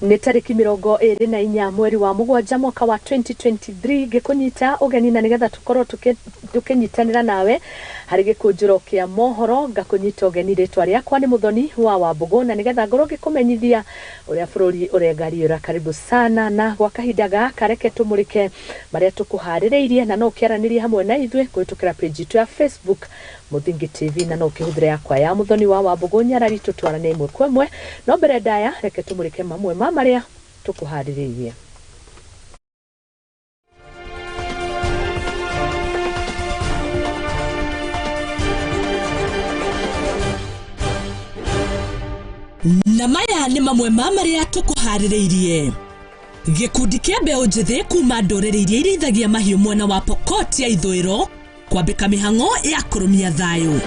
Nĩ tarĩki 24 mweri wa Mũgwanja mwaka wa 2023 gĩkũnyita ũgeni na nĩgetha tũkorwo tũkĩnyitanĩra nawe harĩ gĩkũnjũro kĩa mohoro. Ngakũnyita ũgeni rĩtwa rĩakwa nĩ Muthoni wa Wambugu na nĩgetha ngorwo ngĩkũmenyithia ũrĩa bũrũri ũrengariũra. Karibu sana na gwa kahinda gaka reke tũmũrĩke marĩa tũkũharĩrĩirie na no ũkĩaranĩrie hamwe na ithuĩ kũhĩtũkĩra page itu ya Facebook Muthingi TV na no ũkĩhũthĩra yakwa ya Muthoni wa Wambugu Nyarari tũtwarane ĩmwe kwa ĩmwe. No mbere ndaya reke tũmũrĩke mamwe ma marĩa tũkũharĩrĩirie. Na maya nĩ mamwe ma marĩa tũkũharĩrĩirie. Gĩkundi kĩa mbeũ njĩthĩ kuma ndũrĩrĩ iria irĩithagia mahiũ mwena wa Pokot ya ithũĩro kwambĩka mĩhang'o ya kũrũmia thayũ.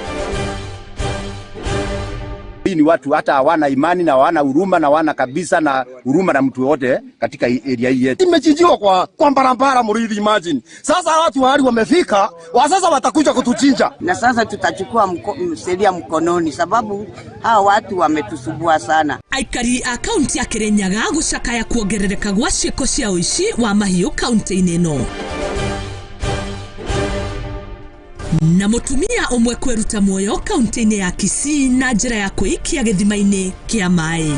Hii ni watu hata hawana imani na hawana huruma na hawana kabisa na huruma na mtu yote katika area hii yetu. Imechinjiwa kwa barabara murithi, imagine. Sasa watu wali wamefika, sasa watakuja kutuchinja. Na sasa tutachukua sheria mkononi sababu hao watu wametusubua sana. Aikari a kaunti ya Kirinyaga gucakaya kuongerereka gwa ciĩko cia ũici wa mahiũ kaunti-inĩ ĩno. Na mutumia ũmwe kwĩruta muoyo kaunti-inĩ ya Kisii na njĩra ya kwĩikia gĩthima-inĩ kĩa maĩ.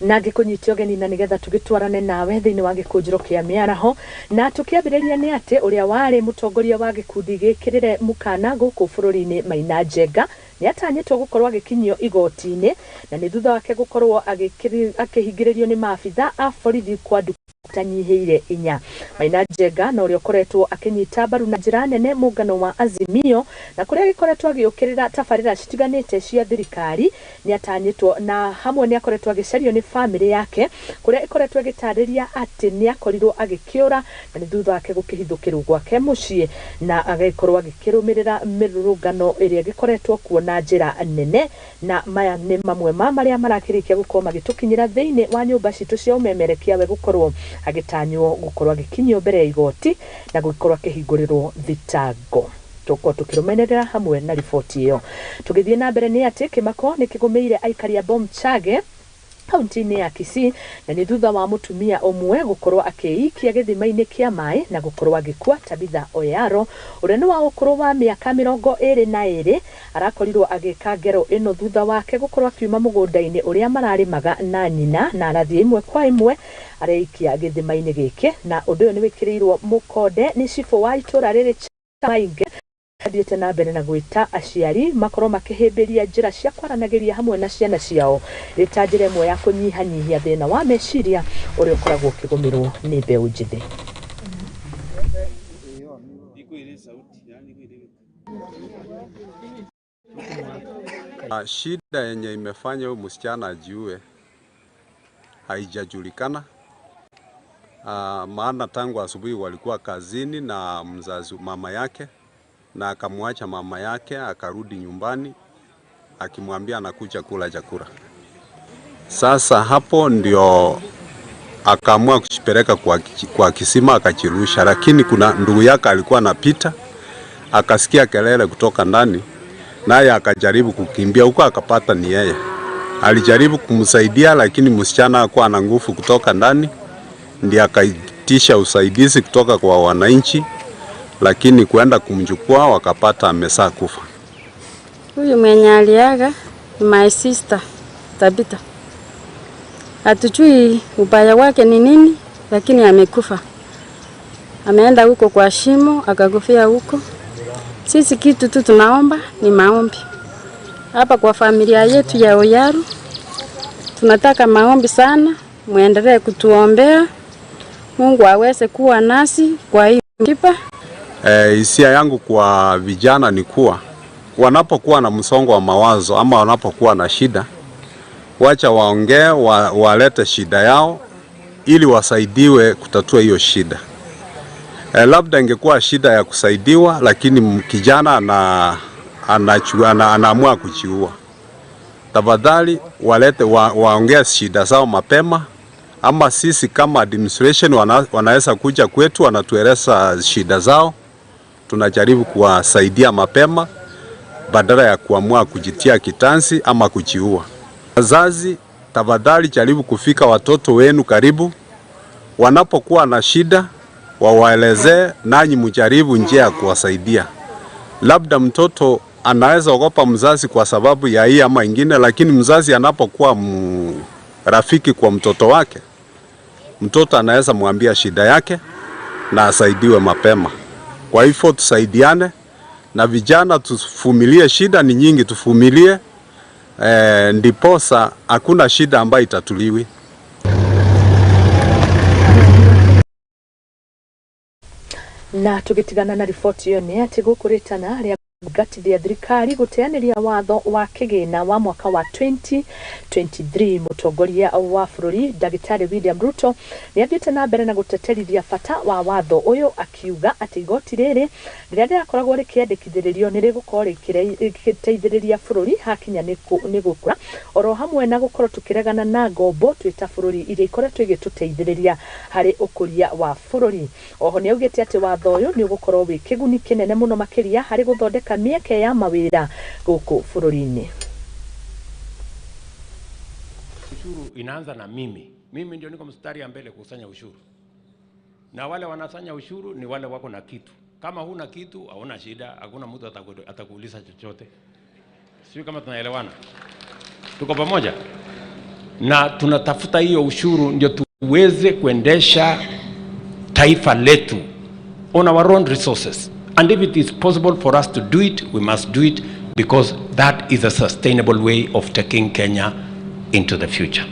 Na ngĩkũnyitia ũgeni na nĩgetha tũgĩtwarane nawe thĩinĩ wa gĩkũnjũro kĩa mĩaraho na tũkĩambĩrĩria nĩ atĩ ũrĩa warĩ mũtongoria wa gĩkundi gĩkĩrĩre mũkana gũkũ bũrũri-inĩ Maina Njenga nĩ atanyĩtwo gũkorwo agĩkinyio igoti-inĩ na nĩ thutha wake gũkorwo akĩhingĩrĩrio nĩ maabitha a borithi kwa tanyihĩire 4. Maina Njenga na ũrĩa ũkoretwo akĩnyita mbaru na njĩra nene mũngano wa Azimio na kũrĩa gĩkoretwo agĩũkĩrĩra tabarĩra citiganĩte cia thirikari nĩ atanyĩtwo na hamwe nĩ akoretwo agĩcario nĩ famĩlĩ yake kũrĩa ĩkoretwo ĩgĩtarĩria atĩ nĩ akorirwo agĩkĩũra na nĩ thutha wake gũkĩhithũkĩrwo gwake mũciĩ na agĩkorwo agĩkĩrũmĩrĩra mĩrũrũngano ĩrĩa gĩkoretwo kuo na njĩra nene. Na maya nĩ mamwe ma marĩa marakĩrĩkia gũkorwo magĩtũkinyĩra thĩinĩ wa nyũmba citũ cia ũmemerekia we gũkorwo agĩtanywo gũkorwo agĩkinyio mbere ya igoti na gũkorwo akĩhingũrĩrwo thitango. Tũkorwo tũkĩrũmanĩrĩra hamwe na riboti ĩyo. Tũgĩthiĩ na mbere nĩ atĩ kĩmako nĩ kĩgũmĩire aikari a Bomchage kaunti-inĩ ya Kisii na nĩ thutha wa mũtumia ũmwe gũkorwo akĩikia gĩthima-inĩ kĩa maĩ na gũkorwo agĩkua. Tabitha Oyaro ũrĩa nĩ wa ũkũrũ wa mĩaka 22 arakorirwo agĩka ngero ĩno thutha wake gũkorwo akiuma mũgũnda-inĩ ũrĩa mararĩmaga na nyina na arathiĩ ĩmwe kwa ĩmwe areikia gĩthima-inĩ gĩkĩ na ũndũ ũyũ nĩ wĩkĩrĩirwo mũkonde nĩ cibũ wa itũra rĩrĩ Mainge. Athiĩte na mbere na gwĩta aciari makorwo makĩhĩmbĩria njĩra cia kwaranagĩria hamwe na ciana ciao rĩta njĩra ĩmwe ya kũnyihanyihia thĩna wa meciria ũrĩa ũkoragwo ũkĩgũmĩrwo nĩ mbeũ njĩthĩ. Shida yenye imefanya huyu msichana ajiue haijajulikana. Maana tangu asubuhi walikuwa kazini na mzazi mama yake na akamwacha mama yake akarudi nyumbani akimwambia anakuja kula chakula. Sasa hapo ndio akaamua kuchipeleka kwa kisima akachirusha, lakini kuna ndugu yake alikuwa anapita akasikia kelele kutoka ndani naye akajaribu kukimbia huko akapata ni yeye. Alijaribu kumsaidia lakini msichana hakuwa na nguvu kutoka ndani, ndiye akaitisha usaidizi kutoka kwa wananchi lakini kuenda kumchukua wakapata amesaa kufa. Huyu mwenye aliaga ni my sister Tabitha. Hatujui ubaya wake ni nini lakini amekufa. Ameenda huko kwa shimo akakufia huko. Sisi kitu tu tunaomba ni maombi. Hapa kwa familia yetu ya Oyaru tunataka maombi sana, muendelee kutuombea. Mungu aweze kuwa nasi kwa hiyo kipa. Hisia yangu kwa vijana ni kuwa wanapokuwa na msongo wa mawazo ama wanapokuwa na shida, wacha waongee, walete shida yao ili wasaidiwe kutatua hiyo shida. Labda ingekuwa shida ya kusaidiwa lakini kijana anaamua kujiua. Tafadhali walete waongee shida zao mapema, ama sisi kama administration wanaweza kuja kwetu wanatueleza shida zao. Tunajaribu kuwasaidia mapema badala ya kuamua kujitia kitansi ama kujiua. Wazazi, tafadhali jaribu kufika watoto wenu karibu. Wanapokuwa na shida, wawaelezee, nanyi mjaribu njia ya kuwasaidia. Labda mtoto anaweza ogopa mzazi kwa sababu ya hii ama ingine, lakini mzazi anapokuwa rafiki kwa mtoto wake, mtoto anaweza mwambia shida yake na asaidiwe mapema. Kwa hivyo tusaidiane, na vijana tuvumilie, shida ni nyingi, tuvumilie, ndiposa hakuna shida ambayo itatuliwi. Na tugitigana na riboti iyo ni ati gukuritana ria gatithia thirikari guteaniria watho wa kigina wa mwaka wa 2023. Mutongoria wa bururi Dagitari William Ruto niathiite na mbere na guteterithia bata wa watho uyu, akiuga ati igoti riri riria rirakoragwo rikiandikithiririo ni rigukorwo rikiteithiriria bururi hakinya ni gukura, oro hamwe na gukorwo tukiregana na ngombo twita bururi iria ikoretwo igituteithiriria hari ukuria wa bururi. Oho ni augite ati watho uyu ni ugukorwo wi kiguni kinene muno makiria hari guthondeka mieke ya mawira guku bururi-ini. Ushuru inaanza na mimi ndio niko mstari ya mbele kusanya ushuru, na wale wanasanya ushuru ni wale wako na kitu. Kama huna kitu hauna shida, hakuna mtu atakuuliza chochote. Sio kama tunaelewana? Tuko pamoja? Na tunatafuta hiyo ushuru ndio tuweze kuendesha taifa letu on our own resources. And if it is possible for us to do it, we must do it, because that is a sustainable way of taking Kenya into the future.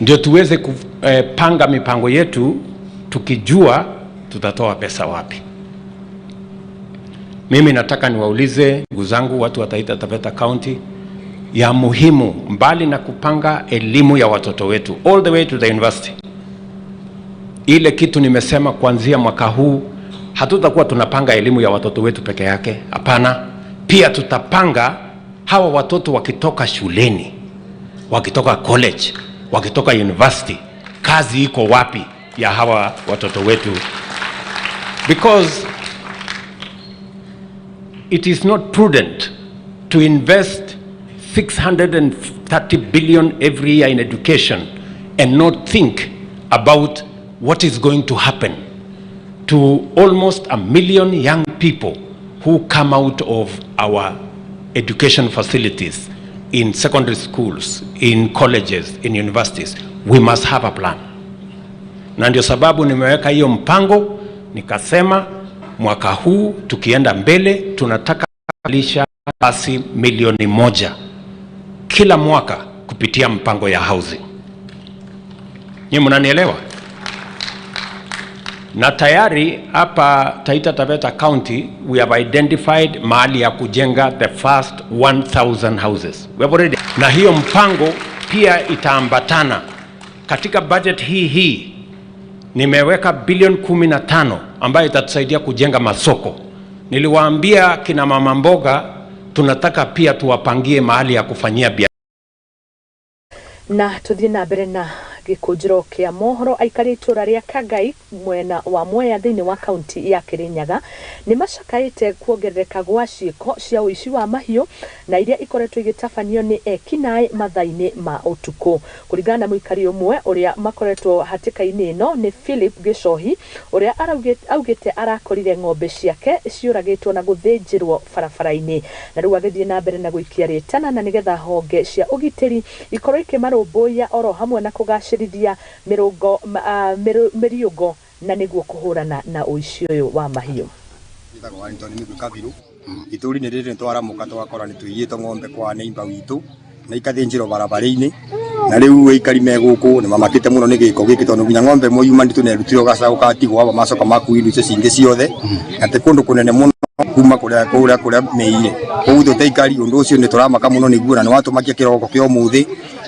Ndio tuweze kupanga mipango yetu tukijua tutatoa pesa wapi. Mimi nataka niwaulize ndugu zangu watu wa Taita Taveta County, ya muhimu mbali na kupanga elimu ya watoto wetu all the way to the university. Ile kitu nimesema kuanzia mwaka huu hatutakuwa tunapanga elimu ya watoto wetu peke yake. Hapana, pia tutapanga hawa watoto wakitoka shuleni, wakitoka college, wakitoka university, kazi iko wapi ya hawa watoto wetu, because it is not prudent to invest 630 billion every year in education and not think about what is going to happen to almost 1 million young people who come out of our education facilities in secondary schools, in colleges, in universities. We must have a plan. Na ndio sababu nimeweka hiyo mpango, nikasema mwaka huu tukienda mbele tunataka kulisha basi 1 milioni kila mwaka kupitia mpango ya housing. Nyinyi mnanielewa? Na tayari hapa Taita Taveta County we have identified mahali ya kujenga the first 1000 houses. We have already. Na hiyo mpango pia itaambatana katika budget hii nimeweka bilioni 15 ambayo itatusaidia kujenga masoko. Niliwaambia kina mama mboga tunataka pia tuwapangie mahali ya kufanyia biashara. Na tuthie na mbere na gikunjuro kia mohoro. Aikari itura ria Kagai mwena wa Mwea thiini wa kaunti ya Kirinyaga ni macakaite kuongerereka gwa ciiko cia uici wa mahiu na iria ikoretwo igitabanio ni ekinae mathaini ma utuku. Kuringana na muikari umwe uria makoretwo hatika-ini ino ni Philip Gicohi uria augite arakorire ng'ombe ciake ciuragitwo na guthinjirwo barabara-ini, na riu agithie na mbere na guikia ritana na nigetha honge cia ugitiri ikorwo ikimarumbuia oro hamwe na kugacirithia miriugo na niguo kuhurana na uici uyu wa mahiu. Ituri ni riri twaramuka twakora ni tuiyite ng'ombe kwa neighbor witu na ikathinjirwo barabara-ini, na riu ikari meguku ni mamakite muno ni giko giki tondu nginya ng'ombe mo yuma nditu ne rutiro gaca ukatigwo aba macoka maku indo icio cingi ciothe ate kundu kunene muno kuma kuria meire kou tutaikari undu ucio ni turamaka muno niguo na ni watumakia kiroko kio muthi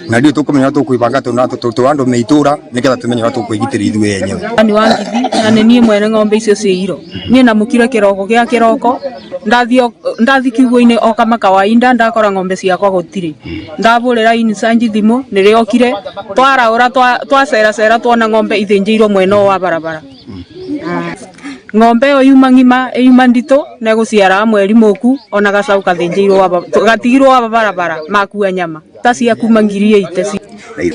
na ndio tukumenya tukuibanga tunando meitura niketha tumenye watu kuigitira ithu yenyewe. Ani wangithi na ni mwene ng'ombe icio ciiro ni na mukire kiroko gia kiroko ndathi kiugo-ini o kama kawaida ndakora ng'ombe ciakwa gutiri ndabulira insanji thimu niriokire twaraura twacera tuona ng'ombe ithinjirwo mweno wa barabara. ng'ombe yo yuma ngima yuma ndito na guciara mweri muku ona gacau kathinjirwo gatigirwo wa barabara makua nyama tacia kuma ngiri itesi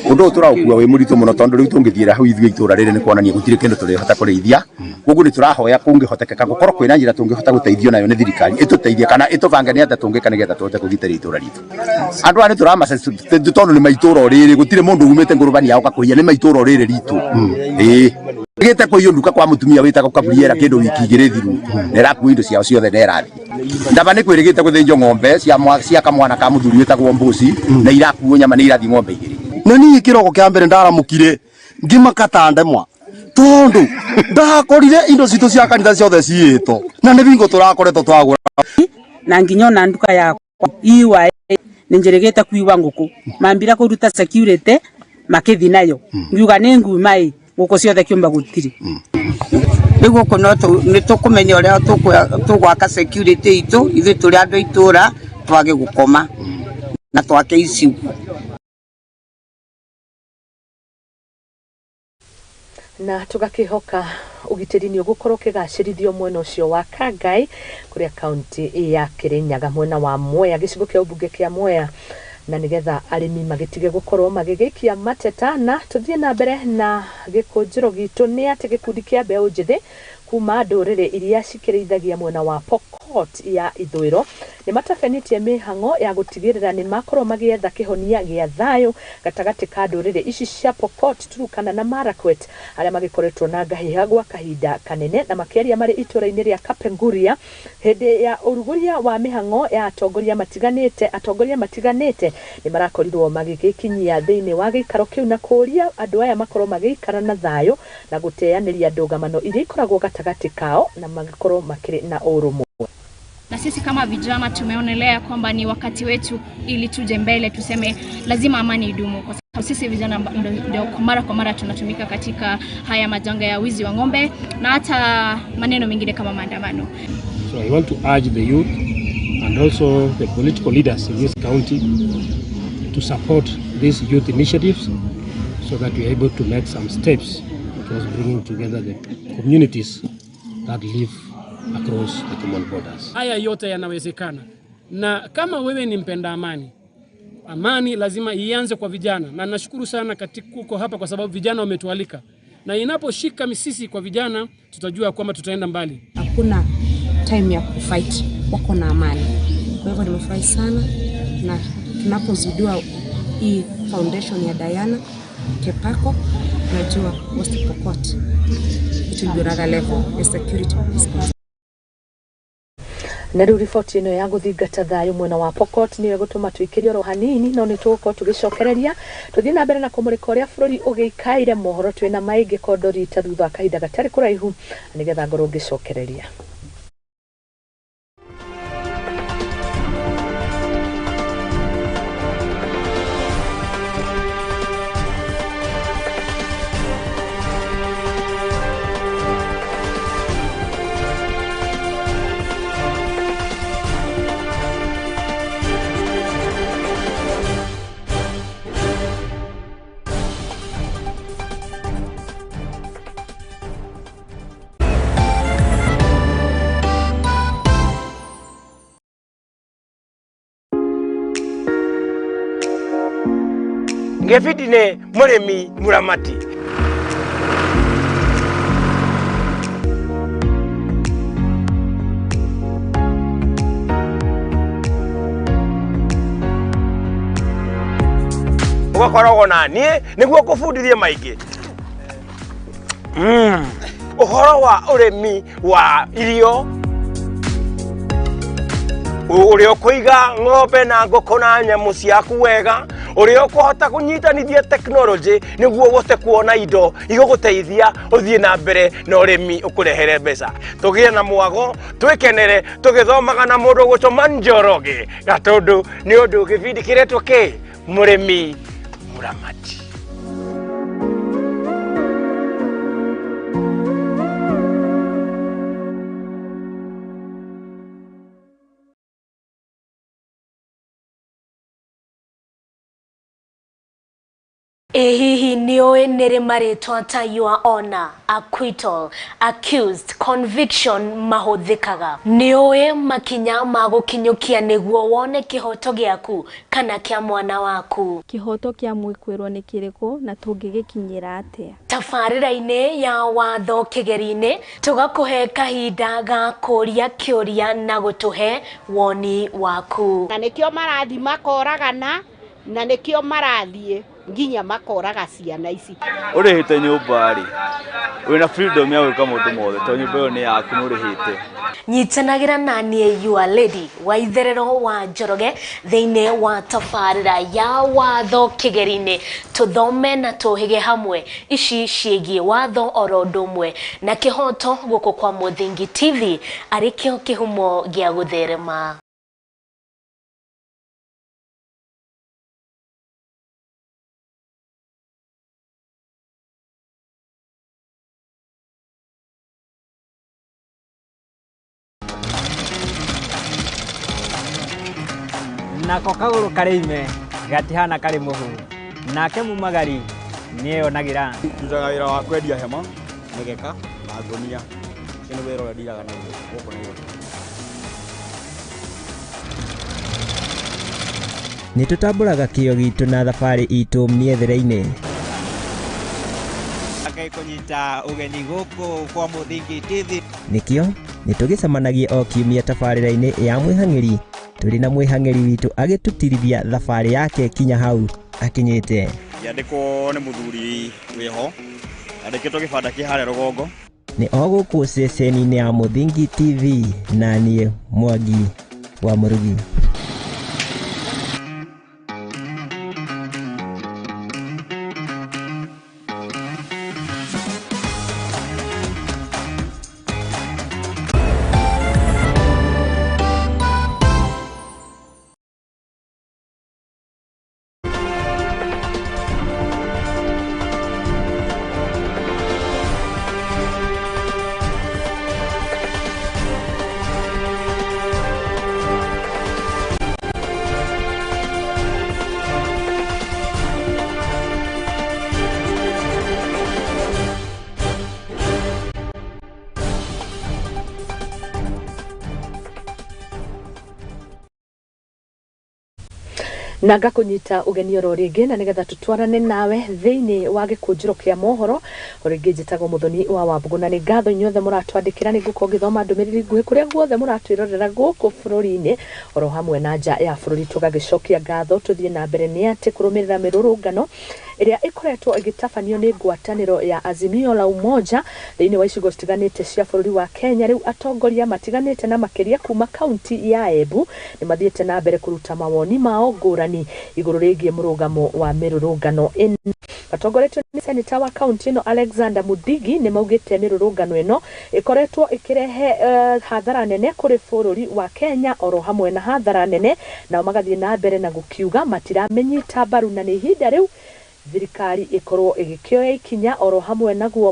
undu turakua wi muritu muno tondu riu tungithiira hau ithuĩ itura riri ni kuonania gutire kindu turihota kurithia gugu ni turahoya kungihotekeka gukorwo kwina njira tungihota guteithio nayo ni thirikari ituteithie kana itubange ni ata tungika nigetha tuhote kugitira itura ritu andu ani turamasa tondu ni maitura riri gutire mundu umite ngurubani yao kakuhia ni maitura riri ritu gite kuiyo nduka kwa mutumia witagwo kaburiera kindu wiki igiri thiru niraku indo ciao ciothe nerathi ndaba ni kwirigite guthinjo ng'ombe cia kamwana ka muthuri witagwo mbuci na irakuo nyama ni irathi ng'ombe igiri na niĩ kiroko kia mbere ndaramukire ngimakata ndemwa tondu ndakorire indo citu cia kanitha ciothe ciito na ni bingo turakoretwo twagura na nginyo na nduka yakwa iwa ninjirigite kuiwa nguku mambira kuruta security makithi nayo ngiuga ni ngumai guku ciothe kiumba gutiri Niguo kono ni tukumenya uria tugwaka security itu ithu turi andu itura twage gukoma na twake iciu na tugakihoka ugitiri ni ugukorwo kigacirithio mwena ucio wa Kangai kuria kaunti ya Kirinyaga mwena wa Mwea gicigo kia ubunge kia Mwea na nigetha arimi magitige gukorwo magigikia mateta na tuthie na mbere na gikunjuro gitu ni ati gikundi kia mbeũ njithi kuma ndurire iria cikirithagia mwena wa Pokot ya ithwiro ni matafenitie mihango ya gutigirira ni makorwo magietha kihonia gia thayo gatagati ka ndurire ici cia Pokot Turukana na Marakwet aria magikoretwo na ngahiha gwa kahinda kanene na makiaria mari itura-ini ria Kapenguria hindi ya uruguria wa mihango ya atongoria matiganite ni marakorirwo magigikinyia thiini wa gikaro kiu na kuria andu aya makorwo magikara na thayo na guteaniria ndungamano iria ikoragwo gatagati kao na magikorwo makiri na urumwe. Na sisi kama vijana tumeonelea kwamba ni wakati wetu ili tuje mbele tuseme lazima amani idumu kwa sababu sisi vijana ndio kwa mara tunatumika katika haya majanga ya wizi wa ng'ombe na hata maneno mengine kama maandamano. So I want to urge the youth and also the political leaders in this county to support these youth initiatives so that we are able to make some steps towards bringing together the communities that live across the common borders. Haya yote yanawezekana. Na kama wewe ni mpenda amani, amani lazima ianze kwa vijana. Na nashukuru sana kuko hapa kwa sababu vijana wametualika. Na inaposhika misisi kwa vijana, tutajua kwamba tutaenda mbali. Hakuna time ya kufight, wako na amani. Kwa hivyo nimefurahi sana na tunapozindua hii foundation ya Diana Kepako, najua West Pokot it will be another level of security. Na riu riboti ino ya guthingata thayo mwena wa Pokot niyo gutuma twikirio ro hanini no ni tuko tugicokereria tuthie na mbere na kumurika uria bururi ugikaire mohoro twina maingi kondori ta thutha kahinda gatari kuraihu nigetha ngoro ngicokereria. Ngefidine muremi muramati ugakoragwo na niĩ nĩguo kũbundithie maingĩ ũhoro wa ũrĩmi wa irio ũrĩa ũkũiga ng'ombe na ngũkũ na nyamũ ciaku wega uria ukuhota kunyitanithia technology niguo gote kuona indo igũgũteithia uthie na mbere na urimi ukurehere mbeca tugie na mwago twikenere tugithomaga na mundu gutuma njoroge gatundu ni undu gibindi kiretwo ki murimi muramati. Hihi nioe nere maritwa ta your honor, acquittal, accused, conviction mahuthikaga. Nioe makinya magukinyukia niguo wone kihoto giaku kana kia mwana waku. Kihoto kia mwikwerwo ni kiriko na tungigikinyira atia. Tabarĩra-inĩ ya watho kĩgeri-inĩ tugakuhe kahinda ga kũria kĩũria na gũtuhe woni waku. Na nĩkĩo marathi makoragana na nĩkĩo marathiĩ nginya makoraga ciana ici. Urihite nyumba ri wina freedom ya gwika mundu mothe to nyumba yo ni yaku nurihite. Nyitanagira nanie your lady wa itherero wa Njoroge thiini wa tabarĩra ya watho kĩgeri-inĩ tuthome na tuhige hamwe ici ciĩgiĩ watho oro ndũmwe na kĩhoto gũkũ kwa Mũthingi TV arĩkĩo kĩhumo gĩa gũtherema. Nako kaguru karime gatihana kari muhu nake mumagari niyo nagira tutaga wira wa kwendia hema megeka na ngonia kino wira ura diraga na goko na yote nitutamburaga kio gitu na thabari itu miethere-ini akai kunyita ugeni goko kwa Mũthingi TV nikio nitugicemanagia o kiumia tabarĩra-ini ya mwihang'iri turi na mwihang'iri witu agitutirithia thabari yake kinya hau akinyite yandiko ni muthuri wiho andikitwo gibanda kihare rugongo ni oguku ceceni-ini ya Mũthingi TV na nie Mwangi wa Murugi. na ngakunyita ugeni oro ringi na nigetha tutwarane nawe thiini wa gikunjuro kia mohoro ringi njitagwo Muthoni wa Wambugu na ni ngatho inyuothe muratwandikira ni nguko ngithoma ndumiriri nguhi kuria guothe muratwirorera guku bururi-ini oro hamwe na nja ya bururi tugagicokia ngatho tuthie na mbere ni ati kurumirira mirurungano iria ikoretwo igitabanio ni ngwataniro ya Azimio la Umoja thiini wa icigo citiganite cia bururi wa Kenya. Riu atongoria matiganite na makiria kuma kaunti ya Embu ni mathiete na mbere kuruta mawoni mao ngurani iguru rigie murugamo wa mirurungano ino. Atongoretwo ni senator wa kaunti ino Alexander Mudigi ni maugite mirurungano ino ikoretwo ikirehe hathara nene kuri bururi wa Kenya oro hamwe na hathara nene na magathie na mbere na gukiuga matiramenyita mbaru na ni ihinda riu thirikari ikorwo igikioya ikinya oro hamwe naguo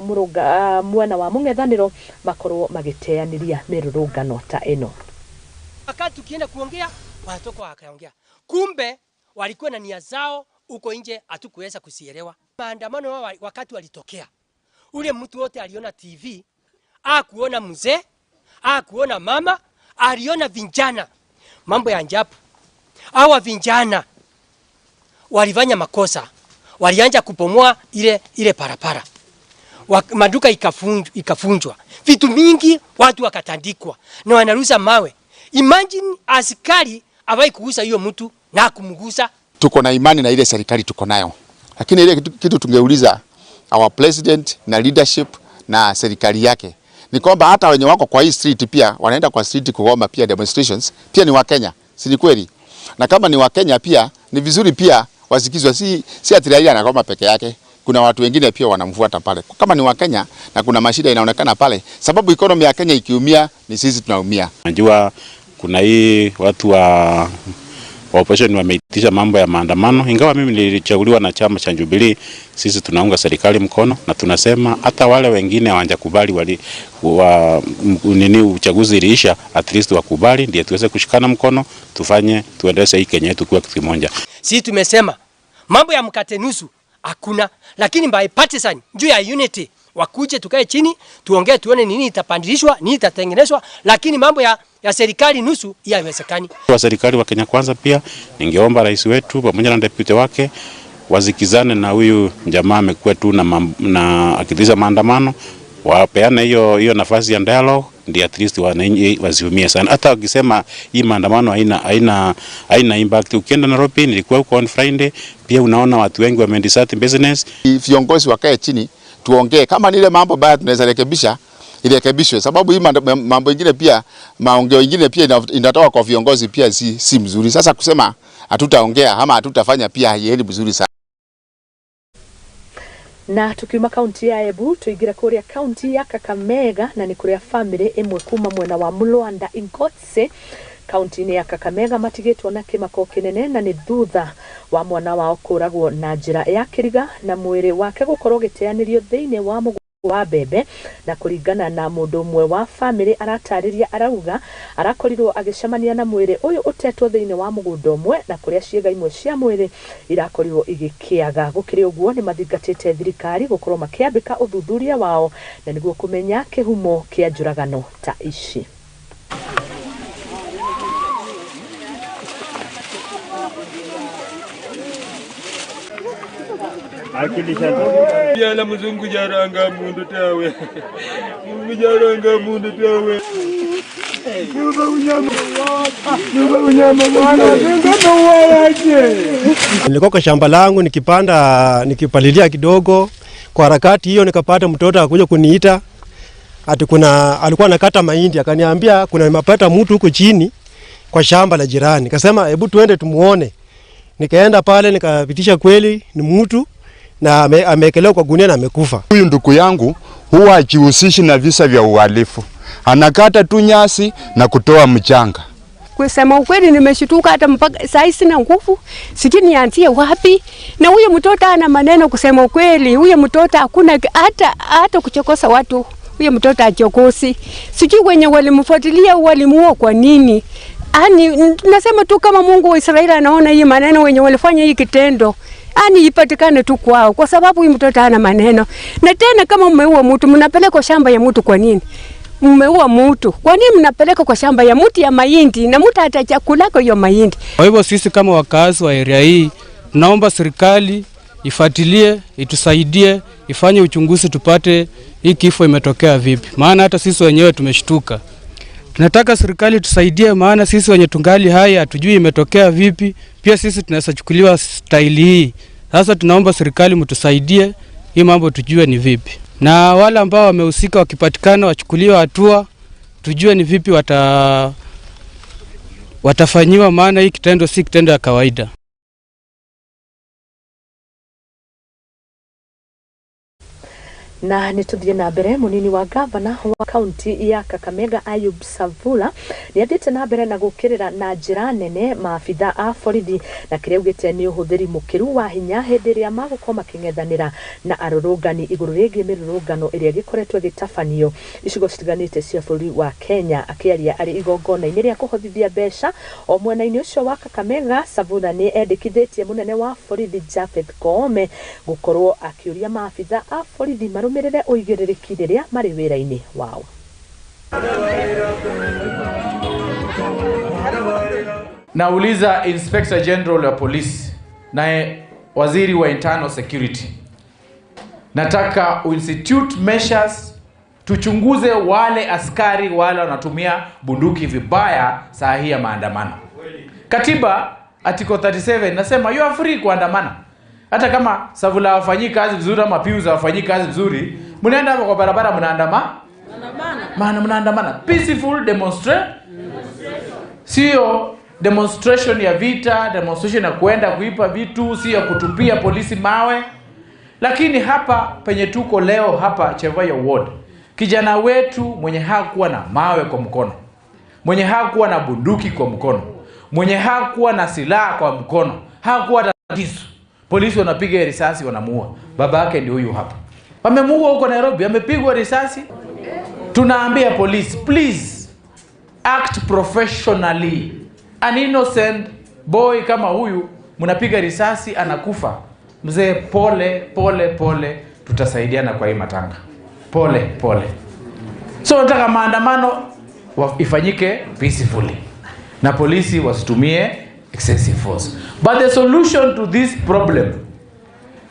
mwena wa mung'ethaniro makorwo magiteaniria mirurungano ta ino. Wakati tukienda kuongea watoka wakaongea, kumbe walikuwa na nia zao uko nje, hatukuweza kusielewa. Maandamano wao wakati walitokea, ule mtu wote aliona TV, akuona mzee, akuona mama, aliona vijana. Mambo ya ajabu, hawa vijana walifanya makosa, walianza kupomoa ile parapara, maduka ikafunjwa, vitu mingi watu wakatandikwa na wanarusa mawe. Imagine askari awai kugusa hiyo mtu na kumgusa. Tuko na imani na ile serikali tuko nayo, lakini ile kitu tungeuliza our president na leadership na serikali yake ni kwamba hata wenye wako kwa hii street pia wanaenda kwa street kugoma pia demonstrations pia ni wa Kenya, si ni kweli? Na kama ni wa Kenya pia ni vizuri pia wasikizwe, si ati raia anagoma peke yake, kuna watu wengine pia wanamfuata pale. Kama ni wa Kenya na kuna mashida inaonekana pale, sababu economy ya Kenya ikiumia ni sisi tunaumia. Najua kuna hii watu wa opposition wameitisha mambo ya maandamano, ingawa mimi nilichaguliwa na chama cha Jubilee, sisi tunaunga serikali mkono na tunasema hata wale wengine hawajakubali uchaguzi iliisha, at least wakubali ndio tuweze kushikana mkono tuendeleze hii Kenya yetu kuwa kitu kimoja. Sisi tumesema mambo ya mkate nusu hakuna. Lakini bipartisan juu ya unity wakuje tukae chini tuongee tuone nini itapandishwa, nini itatengenezwa, lakini mambo ya serikali nusu haiwezekani. Wa serikali wa Kenya Kwanza pia ningeomba rais wetu pamoja na deputy wake wazikizane na huyu jamaa amekuwa tu na akitiza maandamano, wapeane hiyo nafasi ya dialogue, ndio at least wananchi wasiumie sana. Hata wakisema hii maandamano haina impact. Ukienda Nairobi, nilikuwa huko on Friday, pia unaona watu wengi wameendesert business. Viongozi wakae chini tuongee kama ile mambo baya tunaweza rekebisha irekebishwe, sababu hii mambo mengine pia maongeo mengine pia inatoka kwa viongozi pia si mzuri. Sasa kusema hatutaongea ama hatutafanya pia haiendi mzuri sana. Na tukiuma kaunti ya Embu tuigira kuria kaunti ya Kakamega na ni kuria family imwe kuma mwena wa Mulwanda Ingotse kaunti ya Kakamega matigitwo na kimako kinene na ni thutha wa mwana wao kuragwo na njira ya kiriga na mwiri wake gukorwo giteanirio thiini wa wa bebe na kuringana na mundu mwe wa family aratariria arauga arakorirwo agicemania na mwiri uyu utetwo thiini wa mugundo umwe na kuria ciega imwe cia mwiri irakorirwo igikiaga. Gukiri uguo ni mathingatite thirikari gukorwo makiambika uthuthuria wao na niguo kumenya kihumo kia njuragano ta ici. Yala muzungu jaranga mundu tawe. Mungu jaranga mundu tawe. Nyumba unyama mwana zingo waje. Nilikuwa kwa shamba langu nikipalilia kidogo. Kwa harakati hiyo nikapata mtoto akuja kuniita. Ati alikuwa anakata mahindi, akaniambia kuna mapata mtu huko chini kwa shamba la jirani. Nikasema hebu tuende tumuone. Nikaenda pale nikapitisha kweli ni mtu na amekelewa kwa gunia na amekufa. Huyu ndugu yangu huwa hajihusishi na visa vya uhalifu. Anakata tu nyasi na kutoa mchanga. Kusema ukweli nimeshtuka hata mpaka saa hizi sina nguvu. Sijui nianzie wapi. Na huyo mtoto ana maneno kusema ukweli. Huyo mtoto hakuna hata kuchokosa watu. Huyo mtoto hachokosi. Sijui wenye walimfuatilia walimuua kwa nini. Nasema tu kama Mungu wa Israeli anaona hii maneno wenye walifanya hii kitendo. Ipatikane tu kwao kwa sababu huyu mtoto hana maneno. Na tena kama mmeua mtu mnapeleka kwa shamba ya mtu kwa nini? Mmeua mtu. Kwa nini mnapeleka kwa shamba ya mtu ya mahindi na mtu atachakula kwa hiyo mahindi? Kwa hivyo sisi kama wakazi wa area hii tunaomba serikali ifuatilie, itusaidie, ifanye uchunguzi tupate hii kifo imetokea vipi. Maana hata sisi wenyewe tumeshtuka. Tunataka serikali tusaidie maana sisi wenye tungali haya hatujui imetokea vipi. Pia sisi tunaweza chukuliwa staili hii. Sasa tunaomba serikali mtusaidie hii mambo tujue ni vipi. Na wale ambao wamehusika wakipatikana wachukuliwe hatua tujue ni vipi watafanyiwa maana hii kitendo si kitendo ya kawaida. Na nituthie na mbere munini wa gavana wa kaunti ya Kakamega Ayub Savula ni athite na mbere na gukirira na njira nene maabitha a borithi na kiria ugite ni uhuthiri mukiru wa hinya hindi ria magukoma making'ethanira na arurungani iguru rigi mirurungano iria gikoretwo gitafanio icigo citiganite cia bũrũri wa Kenya. Akiaria ari igongona-ini ria kuhothithia mbeca o mwena-ini ucio wa Kakamega, Savula ni endekithitie munene wa borithi Japhet Koome gukorwo akiuria maabitha a borithi marumirire uigĩrĩrĩki rĩrĩa marĩ wĩra-inĩ wao. Nauliza Inspector General wa Police na waziri wa Internal Security, nataka institute measures tuchunguze wale askari wale wanatumia bunduki vibaya saa hii ya maandamano. Katiba article 37 nasema you are free kuandamana. Hata kama Savula hawafanyi kazi vizuri ama Pius hawafanyi kazi vizuri, mnaenda hapo kwa barabara mnaandamana. Peaceful demonstration. Sio demonstration ya vita, demonstration ya kuenda kuipa vitu, sio kutupia polisi mawe. Lakini hapa penye tuko leo hapa Chevaya Ward, kijana wetu mwenye hakuwa na mawe kwa mkono, mwenye hakuwa na bunduki kwa mkono, mwenye hakuwa na silaha kwa mkono, hakuwa na kisu, polisi wanapiga risasi wanamuua. Baba yake ndio huyu hapa. Wamemuua huko Nairobi, amepigwa risasi. Tunaambia polisi, please act professionally. An innocent boy kama huyu mnapiga risasi anakufa. mzee, pole pole pole, tutasaidiana kwa hii matanga, pole pole. So nataka maandamano ifanyike peacefully na polisi wasitumie excessive force. But the solution to this problem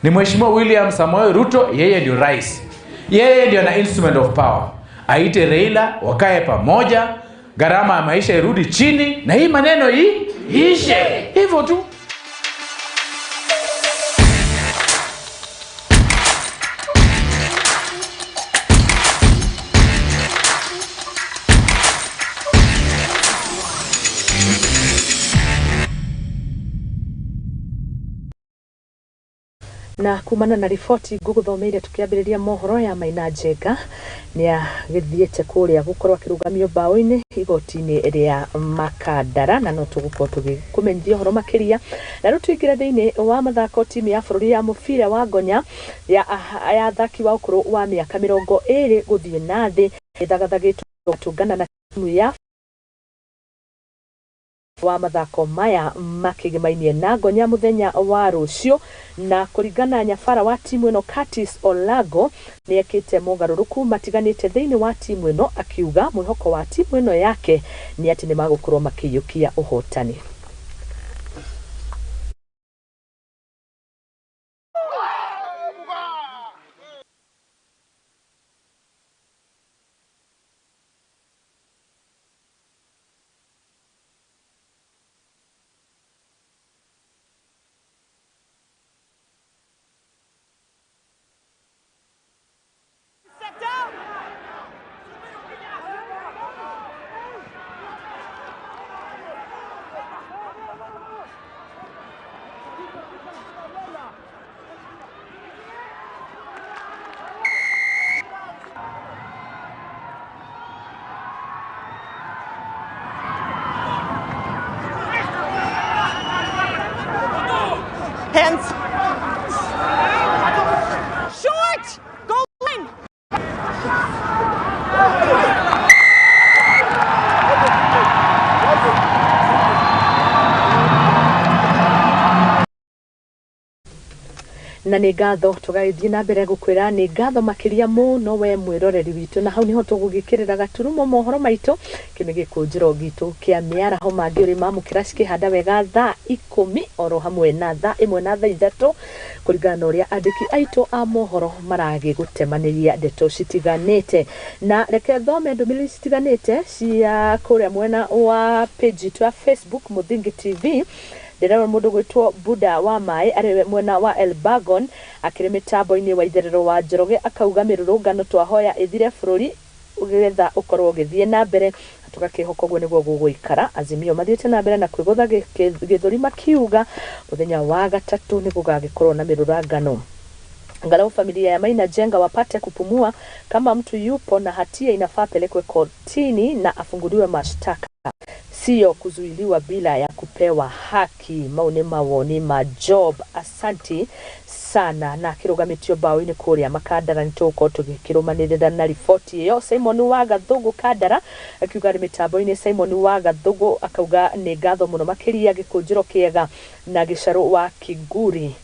ni Mheshimiwa William Samoei Ruto. Yeye ndio rais, yeye ndio na instrument of power. Aite Raila, wakae pamoja, gharama ya maisha irudi chini, na hii maneno ishe. Hivyo tu. Na kumana na riboti ngũgũthomeire tukiambĩrĩria mohoro ya Maina Njenga nĩ agĩthiĩte kũrĩa gũkorwo akĩrũgamio mbaũ-inĩ igoti-inĩ rĩa Makandara, na no tũgũkorwo tũgĩkũmenyithia ũhoro makĩria. Na rĩu tũingĩre thĩinĩ wa mathako. Timu ya bũrũri ya mũbira wa Ngonya ya athaki wa ũkũrũ wa mĩaka 20 gũthiĩ na thĩ ĩthagathagĩtwo gũtũngana na timu ya wa mathako maya makĩgemainie na Ngonya muthenya wa rũciũ. Na kũringana nyabara wa timu ĩno Curtis Olago nĩ ekĩte mogarũrũku matiganĩte thĩinĩ wa timu ĩno, akiuga mwĩhoko wa timu ĩno yake nĩ atĩ nĩ magũkorwo makĩiyũkia ũhotani. Hands. Short. Go in. Na nĩ ngatho tũgagĩthiĩ na mbere gũkwĩra nĩ ngatho makĩria mũno we mwĩroreri witũ, na hau niho tũgũgĩkĩrĩra gaturumo mohoro maitũ kĩmwe gĩkũnjũro gitũ kĩa mĩaraho mangĩ ũrĩ mamũkĩra cikĩhanda wega thaa 10 oro hamwe na thaa 1 na thaa 3 kũringana na ũrĩa andĩki aitũ a mohoro maragĩgũtemanĩria ndeto citiganĩte. Na reke thome ndũmĩrĩri citiganĩte cia kũrĩa mwena wa page ya Facebook Muthingi TV. Ndĩrona mũndũ gwĩtwo Buda wa Mai arĩ mwena wa Elbagon akĩrĩ mĩtambo-inĩ wa itherero wa Njoroge akauga mĩrũrũngano twahoya ĩthire bũrũri ũgetha ũkorwo ũgĩthiĩ na mbere, tũgakĩhoka ũguo nĩguo gũgũikara. Azimio mathiĩte na mbere na kwĩgũtha gĩthũri makiuga mũthenya wa gatatũ nĩ gũgagĩkorwo na mĩrũrũngano. Angalau familia ya Maina Njenga wapate kupumua, kama mtu yupo na hatia inafaa pelekwe kotini na afunguliwe mashtaka, sio kuzuiliwa bila ya kupewa haki. Maoni mawoni majob. Asanti sana. Na kĩrũgamĩtio mbaũ-inĩ kũrĩa Makandara nĩtũgũkorwo tũgĩkĩrũmanĩrĩra na riboti ĩyo. Simon wa Gathũngũ Kandara akiuga arĩ mĩtambo-inĩ. Simon wa Gathũngũ akauga nĩ ngatho mũno makĩria gĩkũnjũro kĩega na gĩcarũ wa Kiguri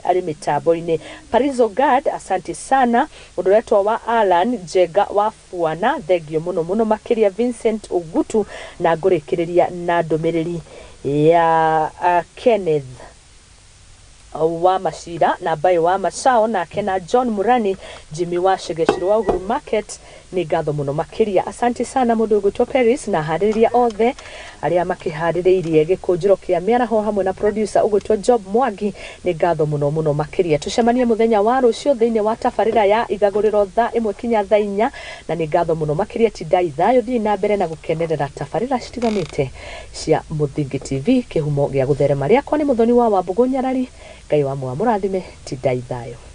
arĩ mĩtambo-inĩ. Parizo Gad asante sana. Mũndũ wetwa wa Alan Jega wa Fuana thengio mũno mũno makĩria. Vincent Ogutu na ngũrĩkĩrĩria na ndũmĩrĩri ya Kenneth wa Mashira na Bayo wa Masao na Kena John Murani Jimmy wa Shegeshiro wa Uhuru Market nĩ ngatho mũno makĩria. Asante sana mũndũ gwĩtwo Paris na harĩria othe arĩa makĩharĩrĩirie gĩkũnjũro kĩa mĩaraho hamwe na producer ũgwĩtwo Job Mwangi nĩ ngatho mũno mũno makĩria. Tũcemanie mũthenya wa rũciũ thĩinĩ wa tabarĩra ya igagũrĩro thaa 1 kinya thaa 4 na nĩ ngatho mũno makĩria. Tidai thayo thiĩ na mbere na gũkenerera tabarĩra citiganĩte cia Muthingi TV, kĩhumo gĩa gũtherema rĩakwa nĩ Muthoni wa Wambugu Nyarari. Ngai wa mũrathime. Tidai thayo.